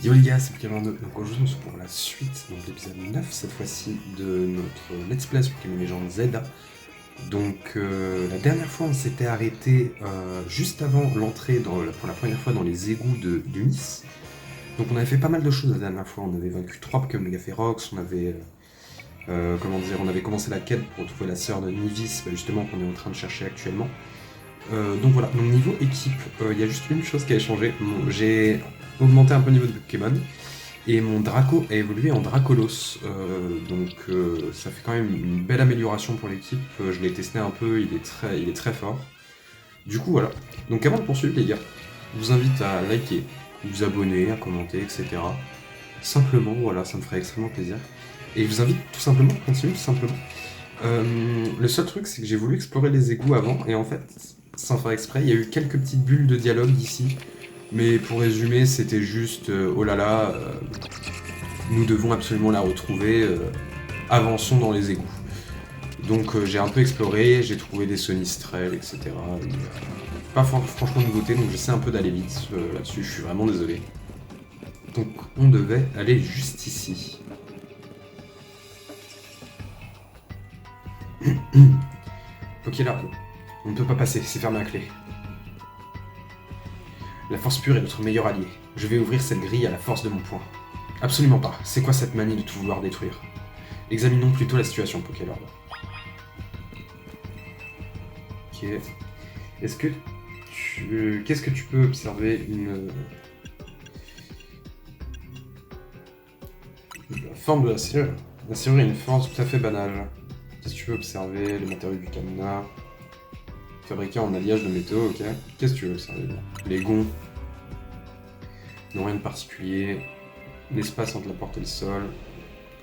Yo les gars, c'est Pokémon 2. Donc aujourd'hui, on se retrouve pour la suite, donc l'épisode 9 cette fois-ci, de notre Let's Play sur Pokémon Legends Zelda. Donc la dernière fois, on s'était arrêté juste avant l'entrée pour la première fois dans les égouts de Nice. Donc on avait fait pas mal de choses la dernière fois. On avait vaincu 3 Pokémon Mega Ferox, on avait on avait commencé la quête pour trouver la sœur de Nivis, justement qu'on est en train de chercher actuellement. Donc voilà, donc niveau équipe, il y a juste une chose qui a changé. J'ai augmenté un peu le niveau de Pokémon et mon Draco a évolué en Dracolos. Ça fait quand même une belle amélioration pour l'équipe. Je l'ai testé un peu, il est très fort. Du coup voilà. Donc avant de poursuivre les gars, je vous invite à liker, vous abonner, à commenter, etc. Simplement, voilà, ça me ferait extrêmement plaisir. Et je vous invite tout simplement à continuer, tout simplement. Le seul truc, c'est que j'ai voulu explorer les égouts avant, et en fait, sans faire exprès, il y a eu quelques petites bulles de dialogue ici. Mais pour résumer, c'était juste oh là là, nous devons absolument la retrouver, avançons dans les égouts. Donc j'ai un peu exploré, j'ai trouvé des Sonistrel, etc. Pas franchement de nouveauté, donc j'essaie un peu d'aller vite là-dessus, je suis vraiment désolé. Donc on devait aller juste ici. Ok là, on ne peut pas passer, c'est fermé à clé. La force pure est notre meilleur allié. Je vais ouvrir cette grille à la force de mon poing. Absolument pas. C'est quoi cette manie de tout vouloir détruire? Examinons plutôt la situation, Pokélord. Ok. Qu'est-ce que tu peux observer La forme de la serrure. La serrure a une forme tout à fait banale. Qu'est-ce que tu peux observer? Les matériaux du cadenas. Fabriqués en alliage de métaux, ok. Qu'est-ce que tu veux observer? Les gonds. N'ont rien de particulier. L'espace entre la porte et le sol.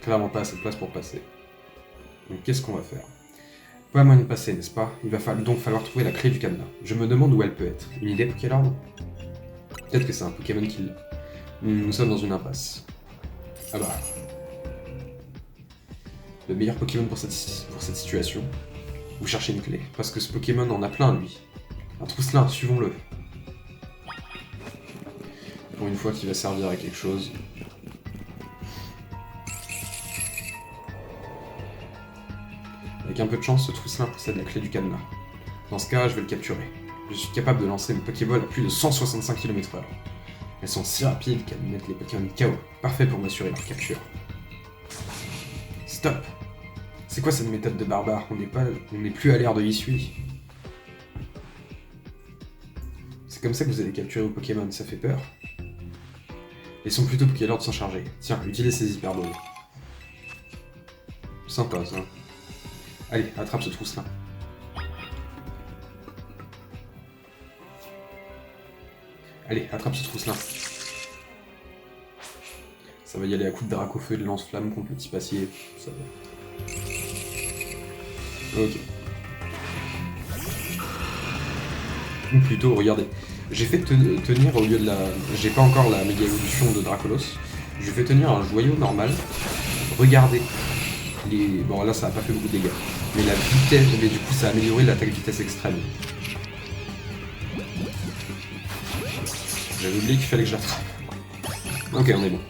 Clairement pas assez de place pour passer. Donc qu'est-ce qu'on va faire? Pas moyen de passer, n'est-ce pas? Il va donc falloir trouver la clé du cadenas. Je me demande où elle peut être. Une idée, Pokélord? Peut-être que c'est un Pokémon qui l'a. Nous sommes dans une impasse. Ah bah. Le meilleur Pokémon pour cette situation. Vous cherchez une clé. Parce que ce Pokémon en a plein, lui. Un Trousselin, suivons-le. Pour une fois qu'il va servir à quelque chose. Avec un peu de chance, ce Trousselin possède la clé du cadenas. Dans ce cas, je vais le capturer. Je suis capable de lancer mes Pokéball à plus de 165 km/h. Elles sont si rapides qu'elles mettent les Pokémon KO. Parfait pour m'assurer leur capture. Stop! C'est quoi cette méthode de barbare? On n'est plus à l'ère de Hisui. C'est comme ça que vous allez capturer vos Pokémon, ça fait peur. Laissons plutôt Pokélord s'en charger. Tiens, utilise ces hyperboles. Sympa ça. Allez, attrape ce Trousselin. Allez, attrape ce Trousselin. Ça va y aller à coups de Dracofeu et de lance-flamme contre le petit passier. Ça va. Ok. Ou plutôt, regardez. J'ai fait tenir au lieu de la... J'ai pas encore la méga évolution de Dracolos. Je fais tenir un joyau normal. Regardez. Bon là ça a pas fait beaucoup de dégâts. Mais la vitesse, mais du coup ça a amélioré l'attaque vitesse extrême. J'avais oublié qu'il fallait que je l'attrape. Ok, on est bon.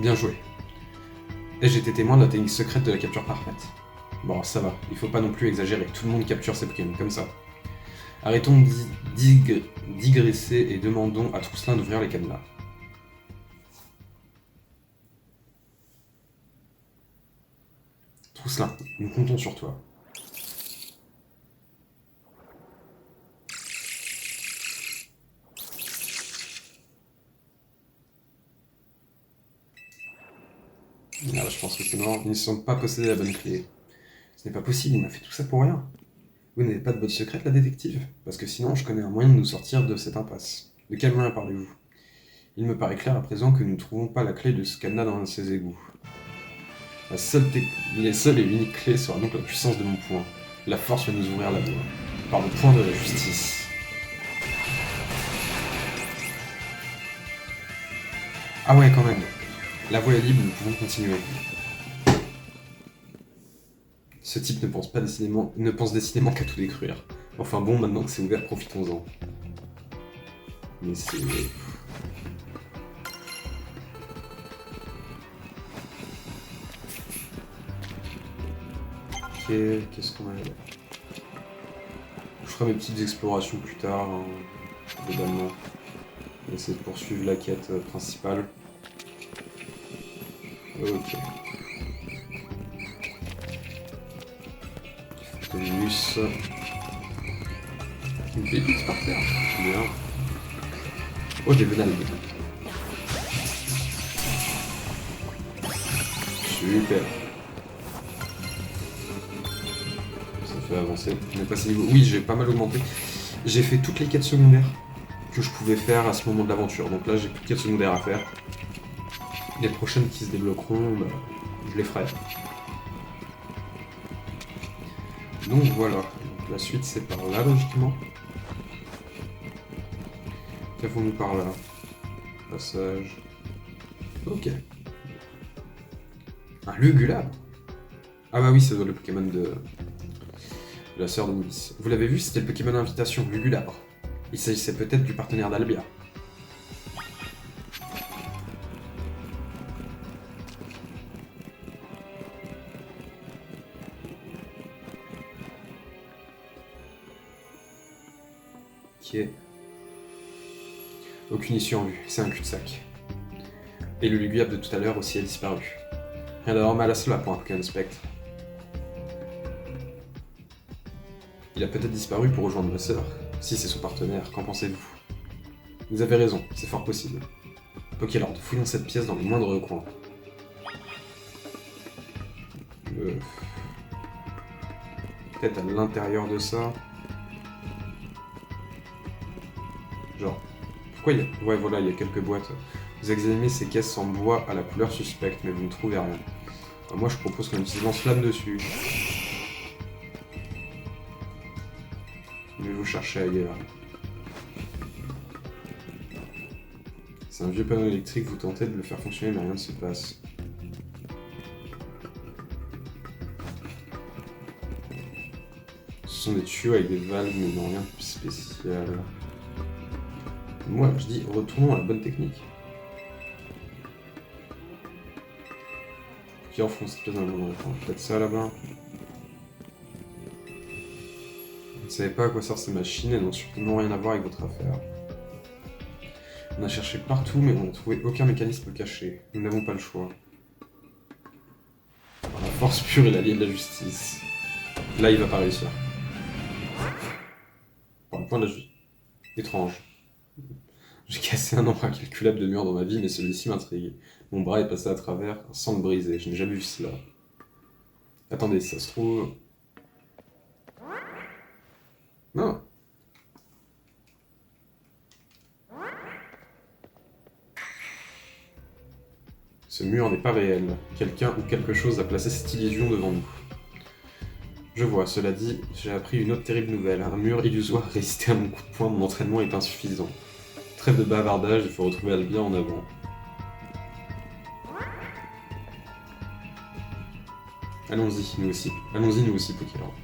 Bien joué. Et j'étais témoin de la technique secrète de la capture parfaite. Bon, ça va, il faut pas non plus exagérer, tout le monde capture ses Pokémon comme ça. Arrêtons digresser et demandons à Trousselin d'ouvrir les cadenas. Trousselin, nous comptons sur toi. Merde, je pense que c'est mort. Ils ne sont pas possédés la bonne clé. Ce n'est pas possible, il m'a fait tout ça pour rien. Vous n'avez pas de botte secrète, la détective? Parce que sinon, je connais un moyen de nous sortir de cette impasse. De quel moyen parlez-vous? Il me paraît clair à présent que nous ne trouvons pas la clé de ce cadenas dans ces égouts. Les seules et uniques clés sera donc la puissance de mon poing. La force va nous ouvrir la voie. Par le poing de la justice. Ah ouais, quand même. La voie est libre, nous pouvons continuer. Ce type ne pense décidément qu'à tout détruire. Enfin bon, maintenant que c'est ouvert, profitons-en. Mais c'est... Ok, qu'est-ce qu'on a là? Je ferai mes petites explorations plus tard, hein, globalement. Essayer de poursuivre la quête principale. Ok. Tonus. Une pépite par terre. Bien. Oh, des venales. Super. Ça fait avancer. On est passé niveau. Oui, j'ai pas mal augmenté. J'ai fait toutes les quêtes secondaires que je pouvais faire à ce moment de l'aventure. Donc là, j'ai plus de quêtes secondaires à faire. Les prochaines qui se débloqueront, bah, je les ferai. Donc voilà. Donc, la suite, c'est par là, logiquement. Qu'avons-nous par là? Passage. Ok. Un Lugulabre. Ah bah oui, c'est le Pokémon de la sœur de Nivis. Vous l'avez vu, c'était le Pokémon invitation, Lugulabre. Il s'agissait peut-être du partenaire d'Albia. Qui est... Aucune issue en vue, c'est un cul-de-sac. Et le Lugulabre de tout à l'heure aussi a disparu. Rien d'anormal à cela pour un Pokémon Spectre. Il a peut-être disparu pour rejoindre ma sœur. Si c'est son partenaire, qu'en pensez-vous? Vous avez raison, c'est fort possible. Pokélord, fouillons cette pièce dans les moindres recoins. Peut-être à l'intérieur de ça. Genre. Pourquoi il y a... Ouais, voilà, il y a quelques boîtes. Vous examinez ces caisses en bois à la couleur suspecte, mais vous ne trouvez rien. Alors moi, je propose qu'on utilise lance-flamme dessus. Mais vous cherchez ailleurs. C'est un vieux panneau électrique, vous tentez de le faire fonctionner, mais rien ne se passe. Ce sont des tuyaux avec des valves, mais non, rien de spécial. Moi, je dis, retournons à la bonne technique. Qui enfonce cette pièce dans le bon endroit. Peut-être ça là-bas. Vous ne savez pas à quoi servent ces machines, elles n'ont surtout rien à voir avec votre affaire. On a cherché partout, mais on n'a trouvé aucun mécanisme caché. Nous n'avons pas le choix. La force pure est l'allié de la justice. Là, il va pas réussir. Pour un point de vue. Étrange. J'ai cassé un nombre incalculable de murs dans ma vie, mais celui-ci m'intrigue. Mon bras est passé à travers sans le briser. Je n'ai jamais vu cela. Attendez, ça se trouve... Non. Ce mur n'est pas réel. Quelqu'un ou quelque chose a placé cette illusion devant nous. Je vois, cela dit, j'ai appris une autre terrible nouvelle. Un mur illusoire résistait à mon coup de poing, mon entraînement est insuffisant. Trêve de bavardage, il faut retrouver Albia en avant. Allons-y, nous aussi. Allons-y, nous aussi, Pokélord.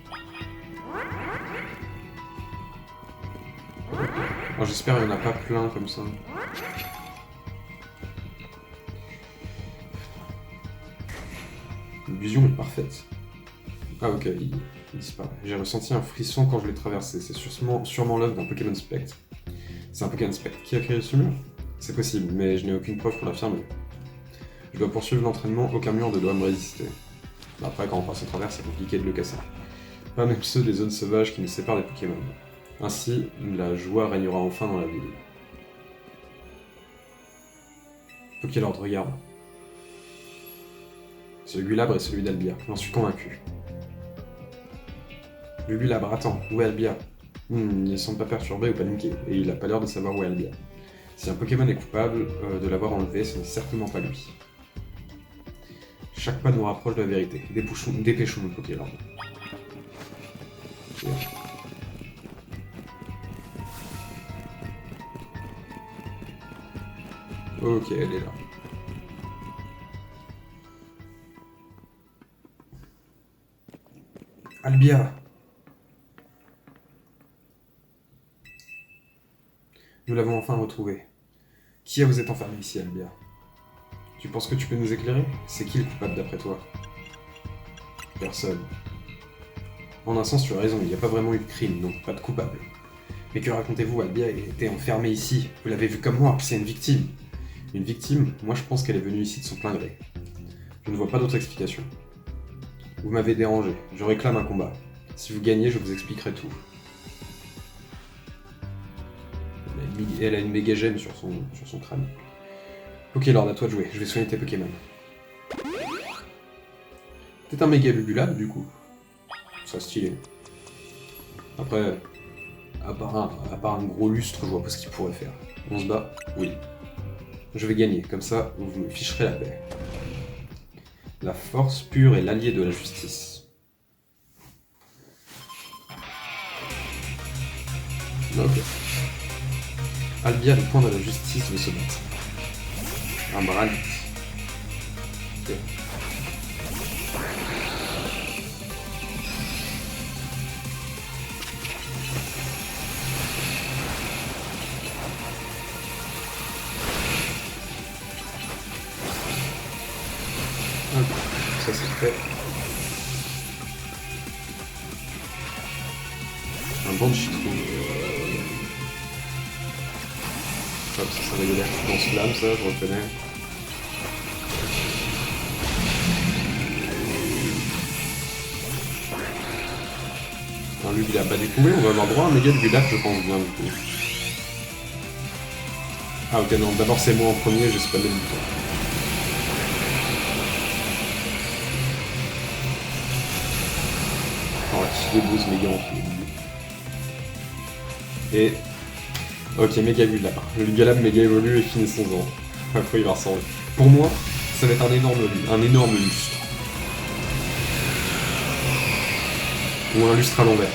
Alors j'espère qu'il n'y en a pas plein comme ça. L'illusion est parfaite. Ah ok, il disparaît. J'ai ressenti un frisson quand je l'ai traversé. C'est sûrement l'œuvre d'un Pokémon Spectre. C'est un Pokémon Spectre qui a créé ce mur? C'est possible, mais je n'ai aucune preuve pour l'affirmer. Je dois poursuivre l'entraînement, aucun mur ne doit me résister. Après, quand on passe au travers, c'est compliqué de le casser. Pas même ceux des zones sauvages qui nous séparent des Pokémon. Ainsi, la joie régnera enfin dans la ville. Pokélord, regarde. Ce Gulabre est celui d'Albia, j'en suis convaincu. Le Gulabre, attends, où est Albia? Il ne semble pas perturbé ou paniqué, et il a pas l'air de savoir où est Albia. Si un Pokémon est coupable de l'avoir enlevé, ce n'est certainement pas lui. Chaque pas nous rapproche de la vérité. Dépêchons-nous, Pokélord. Ok, elle est là. Albia! Nous l'avons enfin retrouvé. Qui a vous êtes enfermé ici, Albia? Tu penses que tu peux nous éclairer? C'est qui le coupable d'après toi? Personne. En un sens, tu as raison, il n'y a pas vraiment eu de crime, donc pas de coupable. Mais que racontez-vous, Albia était enfermée ici. Vous l'avez vu comme moi, c'est une victime. Une victime, moi je pense qu'elle est venue ici de son plein gré. Je ne vois pas d'autre explication. Vous m'avez dérangé, je réclame un combat. Si vous gagnez, je vous expliquerai tout. Elle a une méga gemme sur son crâne. Ok, Lord, à toi de jouer, je vais soigner tes Pokémon. Peut-être un méga Lugulab, du coup. Ça stylé. Après, à part un gros lustre, je vois pas ce qu'il pourrait faire. On se bat? Oui. Je vais gagner, comme ça, vous me ficherez la paix. La force pure est l'allié de la justice. Ok. Albia, le point de la justice, veut se battre. Un Branit. Ok. Ok, ça c'est fait. Un Banshee Trou. Hop, ça va l'air dans ce flamme, ça, je reconnais. Non, lui, il a pas découvert, on va avoir droit à un méga de Gulap, je pense bien, du coup. Ah, ok, non, d'abord c'est moi en premier, j'ai spammé le bouton. Alors, qui débousse méga en film. Et. Ok, méga Gulap. Le Galab méga évolue et finit son ans. À quoi il va ressembler. Pour moi, ça va être un énorme lustre. Ou un lustre à l'envers.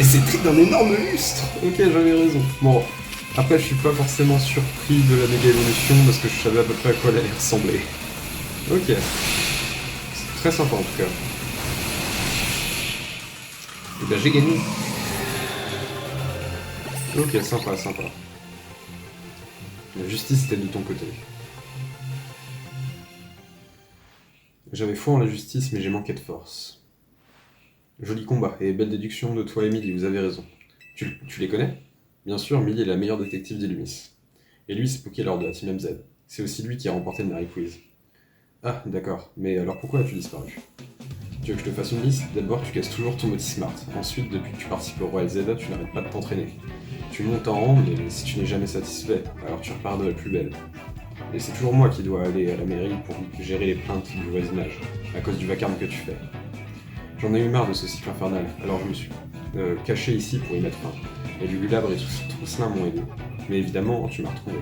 Et c'était d'un énorme lustre. Ok, j'avais raison. Bon, après je suis pas forcément surpris de la méga évolution parce que je savais à peu près à quoi elle allait ressembler. Ok. C'est très sympa en tout cas. Et ben j'ai gagné. Ok, sympa, sympa. La justice était de ton côté. J'avais foi en la justice, mais j'ai manqué de force. Joli combat, et belle déduction de toi et Millie, vous avez raison. Tu les connais? Bien sûr, Millie est la meilleure détective d'Illumis. Et lui, c'est Poké lors de la Team MZ. C'est aussi lui qui a remporté le Mary Quiz. Ah, d'accord. Mais alors pourquoi as-tu disparu? Tu veux que je te fasse une liste? D'abord, tu casses toujours ton moti smart. Ensuite, depuis que tu participes au Royal Zelda, tu n'arrêtes pas de t'entraîner. Tu montes en rang, mais si tu n'es jamais satisfait, alors tu repars de la plus belle. Et c'est toujours moi qui dois aller à la mairie pour gérer les plaintes du voisinage, à cause du vacarme que tu fais. J'en ai eu marre de ce cycle infernal, alors je me suis caché ici pour y mettre fin. Et Lugulabre et Trousselin m'ont aidé. Mais évidemment, tu m'as retrouvé.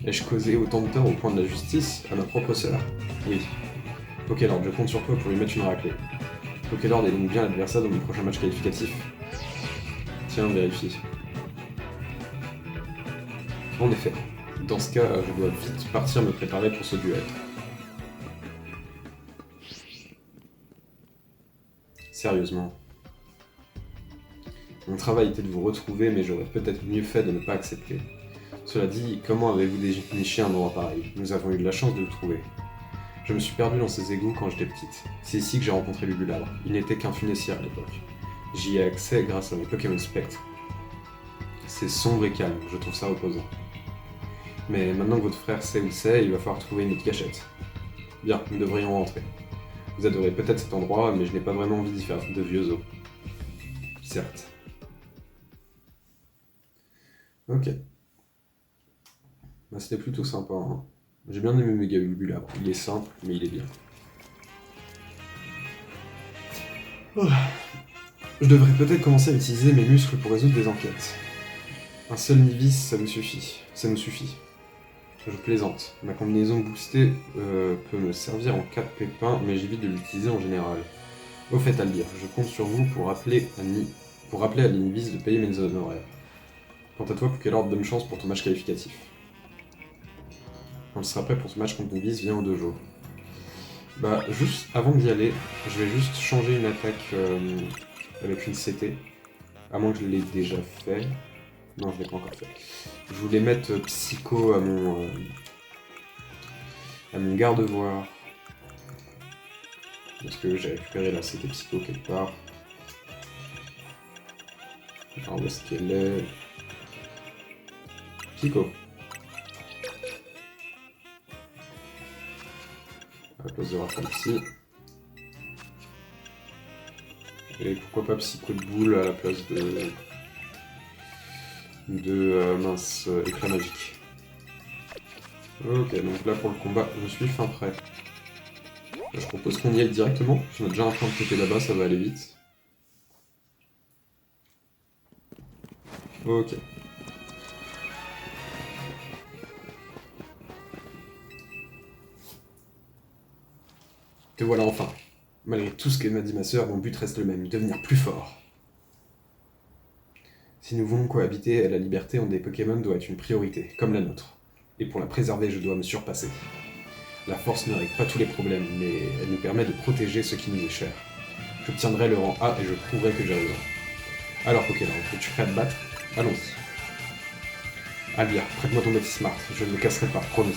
Ai-je causé autant de tort au point de la justice à ma propre sœur? Oui. Pokélord, je compte sur toi pour lui mettre une raclée. Pokélord est donc bien l'adversaire de mon prochain match qualificatif. Tiens, vérifie. En effet. Dans ce cas, je dois vite partir me préparer pour ce duel. Sérieusement. Mon travail était de vous retrouver, mais j'aurais peut-être mieux fait de ne pas accepter. Cela dit, comment avez-vous déniché un endroit pareil? Nous avons eu de la chance de le trouver. Je me suis perdu dans ces égouts quand j'étais petite. C'est ici que j'ai rencontré Lugulabre. Il n'était qu'un funestière à l'époque. J'y ai accès grâce à mes Pokémon Spectre. C'est sombre et calme, je trouve ça reposant. Mais maintenant que votre frère sait où c'est, il va falloir trouver une autre cachette. Bien, nous devrions rentrer. Vous adorez peut-être cet endroit, mais je n'ai pas vraiment envie d'y faire de vieux os. Certes. Ok. Bah, c'était plutôt sympa. Hein. J'ai bien aimé Méga Lugulabre. Il est simple, mais il est bien. Je devrais peut-être commencer à utiliser mes muscles pour résoudre des enquêtes. Un seul Nivis, ça me suffit. Ça me suffit. Je plaisante. Ma combinaison boostée peut me servir en cas de pépin, mais j'évite de l'utiliser en général. Au fait, Albir, je compte sur vous pour rappeler à l'Inivis de payer mes honoraires. Quant à toi, Pokélord, bonne chance pour ton match qualificatif. Quand tu seras prêt pour ce match contre Nivis, viens au dojo. Bah, juste avant d'y aller, je vais juste changer une attaque avec une CT. À moins que je l'ai déjà fait. Non, je l'ai pas encore fait. Je voulais mettre Psycho à mon garde-voir. Parce que j'ai récupéré la CT Psycho quelque part. Alors où est-ce qu'elle est? Psycho. À la place de Rafale-Psy. Et pourquoi pas Psycho de boule à la place de mince, éclat magique. Ok, donc là pour le combat, je suis fin prêt. Je propose qu'on y aille directement. Je suis déjà en train de péter là-bas, ça va aller vite. Ok. Te voilà enfin. Malgré tout ce que m'a dit ma sœur, mon but reste le même, devenir plus fort. Si nous voulons cohabiter, la liberté entre des Pokémon doit être une priorité, comme la nôtre. Et pour la préserver, je dois me surpasser. La force ne règle pas tous les problèmes, mais elle nous permet de protéger ce qui nous est cher. J'obtiendrai le rang A et je prouverai que j'ai raison. Alors Pokémon, es-tu prêt à te battre? Allons-y. Alia, prête-moi ton petit smart, je ne me casserai pas, promis.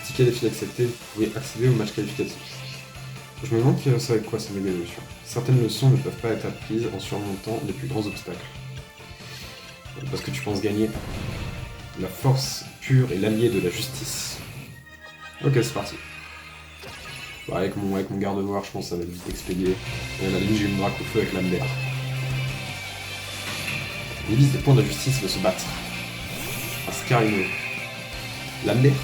Ticket défi accepté, vous pouvez accéder au match qualificatif. Je me demande ça va être quoi cette méga évolution. Certaines leçons ne peuvent pas être apprises en surmontant les plus grands obstacles. Parce que tu penses gagner. La force pure est l'allié de la justice. Ok, c'est parti. Bah, avec mon garde-voir, je pense que ça va être vite expédié. Et à la ligne, j'ai une braque au feu avec l'âme d'air. L'église des points de la justice veut se battre. Ascarino. L'âme d'air.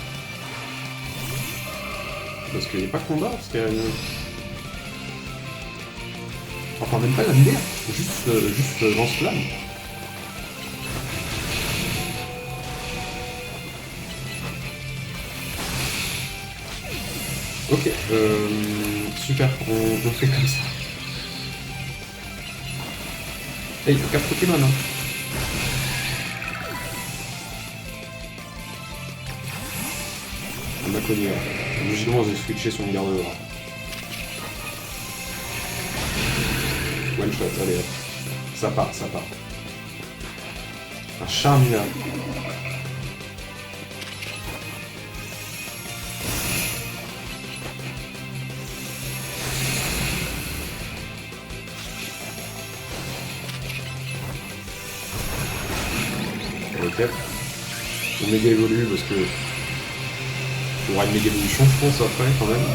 Parce qu'il n'y a pas de combat, Ascarino. Enfin, même pas l'âme d'air, juste lance-flamme. Ok, super, on fait comme ça. Eh, il faut 4 Pokémon, hein. On m'a connu, hein. Logiquement, j'ai switché son garde-voir. One shot, allez hop. Ça part, ça part. Un Charmina. Ok. On méga évolue parce que il y aura une méga évolution, je pense, après, quand même.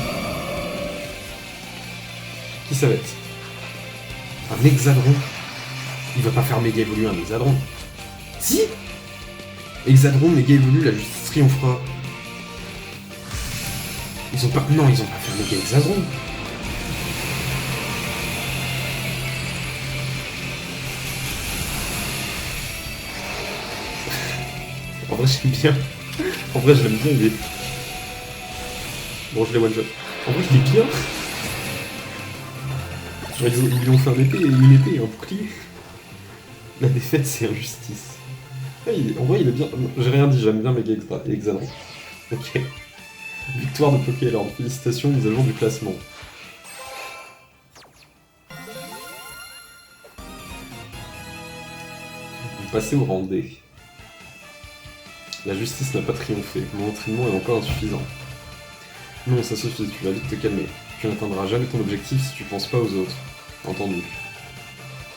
Qui ça va être? Un Hexadron. Il va pas faire méga évoluer un Hexadron. Si! Hexadron, méga évolue, la justice triomphera. Ils ont pas. Non, ils ont pas fait un méga Hexadron. En vrai, j'aime bien. En vrai, je l'aime bien, il est. Bon, je l'ai one shot. En vrai, il est bien. Ils lui ont fait une épée et un bouclier. La défaite, c'est injustice. En vrai, il est bien. J'ai rien dit, j'aime bien Mega Hexadron. Ok. Victoire de Pokéland. Félicitations, mise à jour du classement. Vous passez au rang D. La justice n'a pas triomphé. Mon entraînement est encore insuffisant. Non, ça suffit, tu vas vite te calmer. Tu n'atteindras jamais ton objectif si tu penses pas aux autres. Entendu.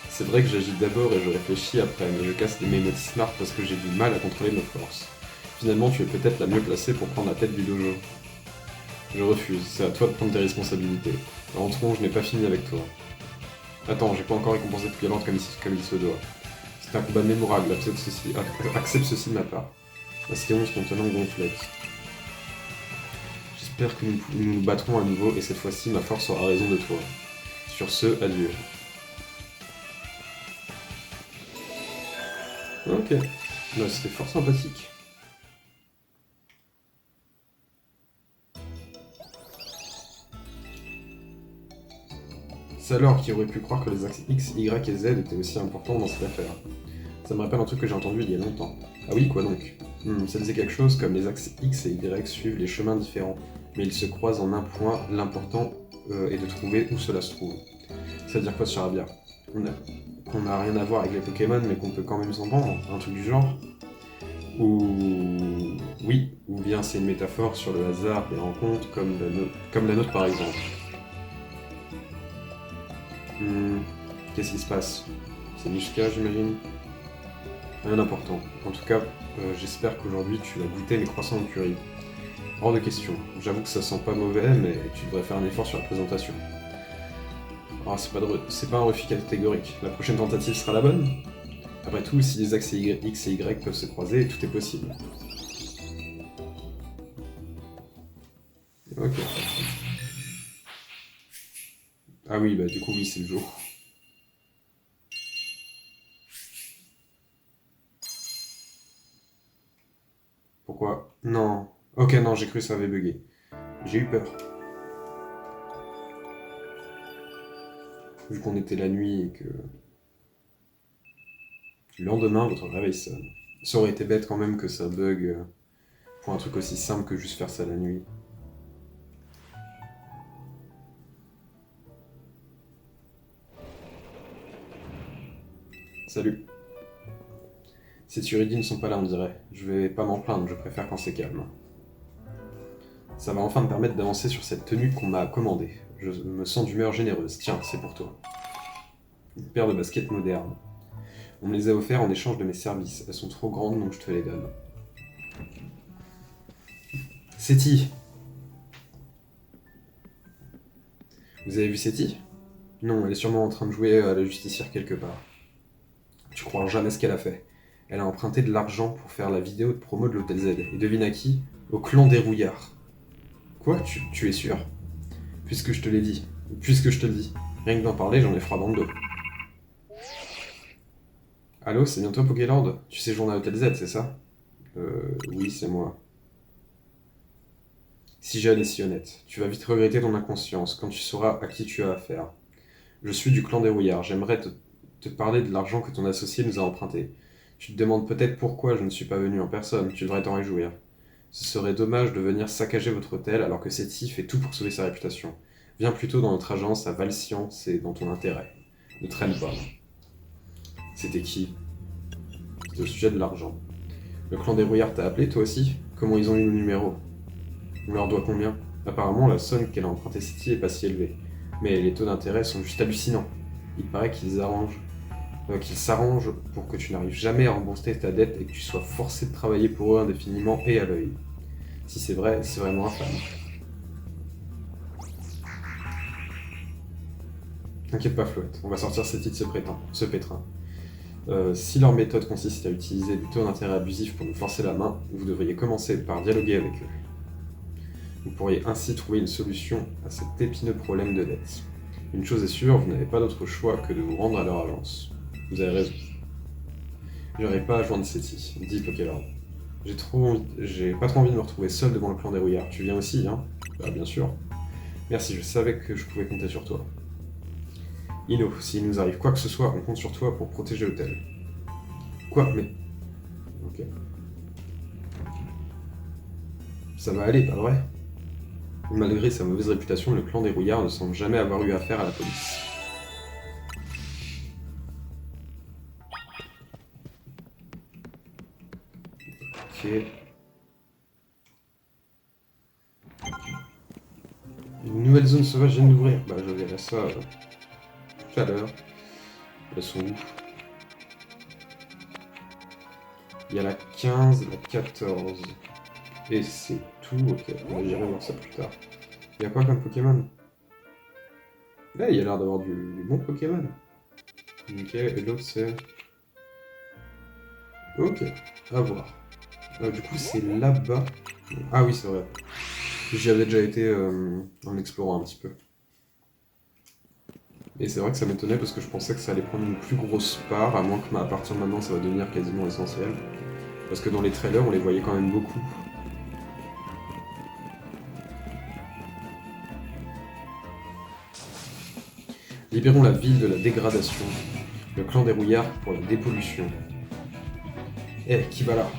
C'est vrai que j'agis d'abord et je réfléchis après, mais je casse mes mots smart parce que j'ai du mal à contrôler mes forces. Finalement, tu es peut-être la mieux placée pour prendre la tête du dojo. Je refuse, c'est à toi de prendre tes responsabilités. Rentrons, je n'ai pas fini avec toi. Attends, j'ai pas encore récompensé Pokéland comme il se doit. C'est un combat mémorable, accepte ceci de ma part. La cité 11 contenant Gonflette. J'espère que nous battrons à nouveau et cette fois-ci ma force aura raison de toi. Sur ce, adieu. Ok, bah, c'était fort sympathique. C'est alors qui aurait pu croire que les axes X, Y et Z étaient aussi importants dans cette affaire. Ça me rappelle un truc que j'ai entendu il y a longtemps. Ah oui, quoi donc? Ça disait quelque chose comme les axes X et Y suivent les chemins différents, mais ils se croisent en un point, l'important est de trouver où cela se trouve. Ça veut dire quoi ce charabia? Qu'on n'a rien à voir avec les Pokémon, mais qu'on peut quand même s'en prendre, un truc du genre? Ou oui, ou bien c'est une métaphore sur le hasard des rencontres comme la nôtre par exemple. Qu'est-ce qui se passe? C'est Mishka, j'imagine? Rien d'important. En tout cas, j'espère qu'aujourd'hui tu vas goûter mes croissants au curry. Hors de question. J'avoue que ça sent pas mauvais, mais tu devrais faire un effort sur la présentation. Alors c'est pas un refus catégorique. La prochaine tentative sera la bonne? Après tout, si les axes X et Y peuvent se croiser, tout est possible. Ok. Ah oui, bah du coup oui, c'est le jour. Pourquoi? Non. Ok, non, j'ai cru que ça avait bugué. J'ai eu peur. Vu qu'on était la nuit et que... Le lendemain, votre réveil sonne. Ça aurait été bête quand même que ça bug pour un truc aussi simple que juste faire ça la nuit. Salut. Ces tueries ne sont pas là, on dirait. Je vais pas m'en plaindre, je préfère quand c'est calme. Ça va enfin me permettre d'avancer sur cette tenue qu'on m'a commandée. Je me sens d'humeur généreuse. Tiens, c'est pour toi. Une paire de baskets modernes. On me les a offertes en échange de mes services. Elles sont trop grandes, donc je te les donne. Seti. Vous avez vu Seti? Non, elle est sûrement en train de jouer à la justicière quelque part. Tu crois jamais ce qu'elle a fait. Elle a emprunté de l'argent pour faire la vidéo de promo de l'Hôtel Z. Et devine à qui? Au clan des Rouillards. Quoi? Tu es sûr? Puisque je te l'ai dit. Puisque je te le dis. Rien que d'en parler, j'en ai froid dans le dos. Allô, c'est bien toi Pokéland? Tu séjournes à Hôtel Z, c'est ça? Oui, c'est moi. Si jeune et si honnête, tu vas vite regretter ton inconscience quand tu sauras à qui tu as affaire. Je suis du clan des Rouillards, j'aimerais te parler de l'argent que ton associé nous a emprunté. Tu te demandes peut-être pourquoi je ne suis pas venu en personne, tu devrais t'en réjouir. Ce serait dommage de venir saccager votre hôtel alors que Seti fait tout pour sauver sa réputation. Viens plutôt dans notre agence à Valcian, c'est dans ton intérêt. Ne traîne pas. C'était qui? C'était au sujet de l'argent. Le clan des Rouillards t'a appelé, toi aussi? Comment ils ont eu le numéro? On leur doit combien? Apparemment, la somme qu'elle a empruntée City est pas si élevée. Mais les taux d'intérêt sont juste hallucinants. Il paraît qu'ils s'arrangent pour que tu n'arrives jamais à rembourser ta dette et que tu sois forcé de travailler pour eux indéfiniment et à l'œil. Si c'est vrai, c'est vraiment infâme. T'inquiète pas, Floette, on va sortir City de ce pétrin. Si leur méthode consiste à utiliser des taux d'intérêt abusifs pour nous forcer la main, vous devriez commencer par dialoguer avec eux. Vous pourriez ainsi trouver une solution à cet épineux problème de dette. Une chose est sûre, vous n'avez pas d'autre choix que de vous rendre à leur agence. Vous avez raison. J'aurais pas à joindre Seti, dit Pokéland. J'ai pas trop envie de me retrouver seul devant le clan des Rouillards. Tu viens aussi, hein? Bah bien sûr. Merci, je savais que je pouvais compter sur toi. Ino, s'il nous arrive quoi que ce soit, on compte sur toi pour protéger l'hôtel. Quoi? Mais... Ok. Ça va aller, pas vrai? Malgré sa mauvaise réputation, le clan des Rouillards ne semble jamais avoir eu affaire à la police. Ok. Une nouvelle zone sauvage vient d'ouvrir. Bah je verrai ça tout à l'heure. Elles sont où? Il y a la 15, la 14. Et c'est tout, ok. J'irai voir ça plus tard. Il y a quoi comme Pokémon? Là, il y a l'air d'avoir du bon Pokémon. Ok, et l'autre c'est... Ok, à voir. Du coup, c'est là-bas. Ah oui, c'est vrai. J'y avais déjà été en explorant un petit peu. Et c'est vrai que ça m'étonnait parce que je pensais que ça allait prendre une plus grosse part, à moins que à partir de maintenant ça va devenir quasiment essentiel. Parce que dans les trailers, on les voyait quand même beaucoup. Libérons la ville de la dégradation. Le clan des Rouillards pour la dépollution. Eh, qui va là?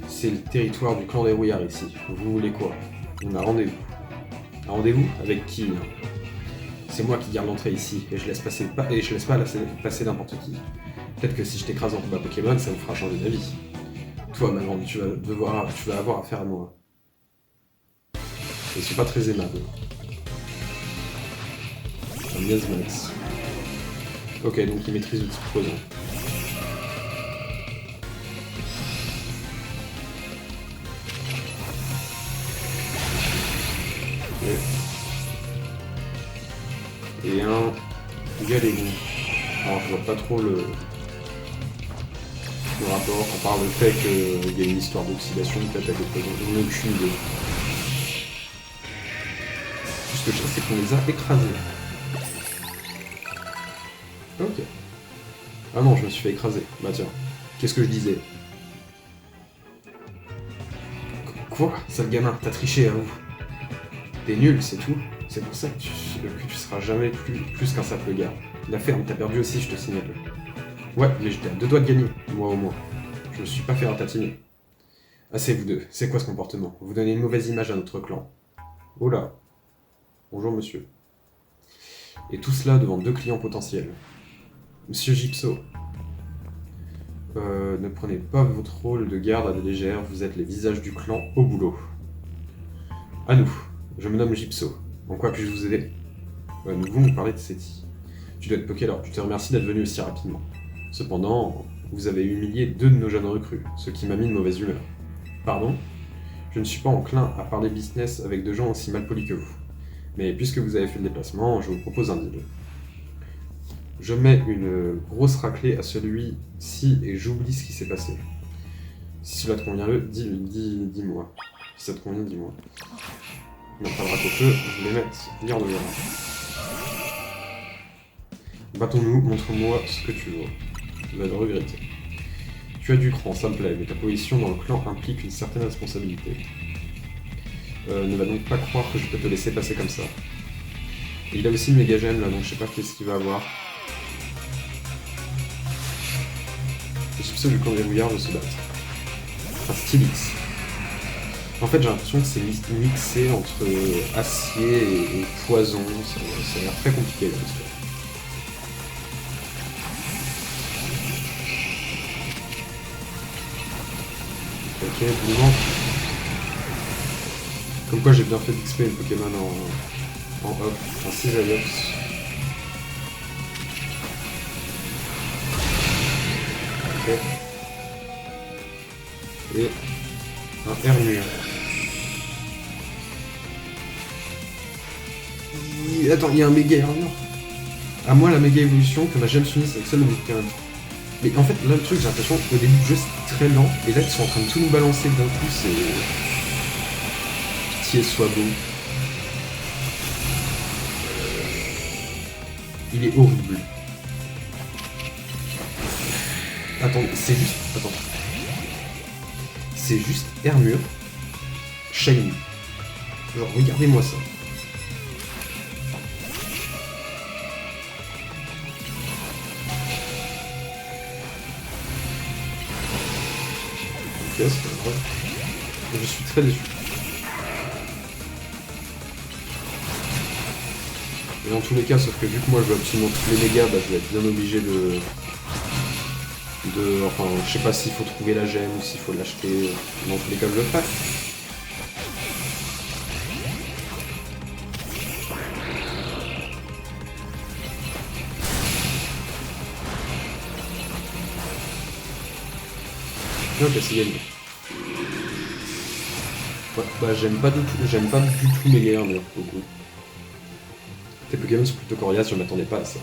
C'est le territoire du clan des rouillards ici. Vous voulez quoi? On a rendez-vous. Un rendez-vous? Avec qui? C'est moi qui garde l'entrée ici, et je laisse pas passer n'importe qui. Peut-être que si je t'écrase en combat Pokémon, ça vous fera changer d'avis. Toi, ma grande, tu vas avoir affaire à moi. Je suis pas très aimable. Un Miasmax. Ok, donc il maîtrise le type poison. Et un Galégon. Alors je vois pas trop le rapport, à part le fait qu'il y a une histoire d'oxydation peut-être avec le poison. J'en ai aucune idée. Tout ce que je sais, c'est qu'on les a écrasés. Ok. Ah non, je me suis fait écraser. Bah tiens, qu'est-ce que je disais? Quoi? Sale gamin, t'as triché à vous. T'es nul, c'est tout. C'est pour ça que tu seras jamais plus qu'un simple gars. La ferme, t'as perdu aussi, je te signale. Ouais, mais j'étais à 2 doigts de gagner, moi au moins. Je me suis pas fait ratatiner. Assez vous deux, c'est quoi ce comportement? Vous donnez une mauvaise image à notre clan. Oh là. Bonjour monsieur. Et tout cela devant 2 clients potentiels. Monsieur Gypso. Ne prenez pas votre rôle de garde à la légère, vous êtes les visages du clan au boulot. À nous. Je me nomme Gypso. En quoi puis-je vous aider? Nous voulons vous parler de Seti. Tu dois être Pokélaur, je te remercie d'être venu aussi rapidement. Cependant, vous avez humilié 2 de nos jeunes recrues, ce qui m'a mis de mauvaise humeur. Pardon? Je ne suis pas enclin à parler business avec 2 gens aussi malpolis que vous. Mais puisque vous avez fait le déplacement, je vous propose un deal. Je mets une grosse raclée à celui-ci et j'oublie ce qui s'est passé. Si cela te convient, dis-moi. Si ça te convient, dis-moi. On n'a pas le rack au feu, je vais mettre lire de violence. Battons-nous, montre-moi ce que tu vois. Tu vas le regretter. Tu as du cran, ça me plaît, mais ta position dans le clan implique une certaine responsabilité. Ne va donc pas croire que je peux te laisser passer comme ça. Et il a aussi le méga gemme là, donc je sais pas qu'est-ce qu'il va avoir. Le succès du clan des rouillards de se battre. Un Stylix. En fait, j'ai l'impression que c'est mixé entre acier et poison. Ça a l'air très compliqué là, l'histoire. Ok, mouvement. Comme quoi j'ai bien fait d'XP le Pokémon en off, un Cisaillux. Ok. Et un Hermure. Attends, il y a un méga Hermure. À moi la méga évolution que ma gemme s'unisse avec celle de mon Pokémon. Mais en fait, là, le truc, j'ai l'impression qu'au début du jeu, c'était très lent, et là, ils sont en train de tout nous balancer d'un coup, c'est... Pitié soit beau. Il est horrible. Attends, c'est juste... Attends. C'est juste Hermure. Shiny. Genre, regardez-moi ça. Ok, c'est pas grave. Je suis très déçu. Et dans tous les cas, sauf que vu que moi je veux absolument tous les mégas, bah, je vais être bien obligé de... Enfin, je sais pas s'il faut trouver la gemme ou s'il faut l'acheter. Dans tous les cas, je le ferai. Ok, c'est gagné. Ouais, bah j'aime pas du tout mes guerres, mais beaucoup. Tes Pokémon sont plutôt coriaces, je m'attendais pas à ça.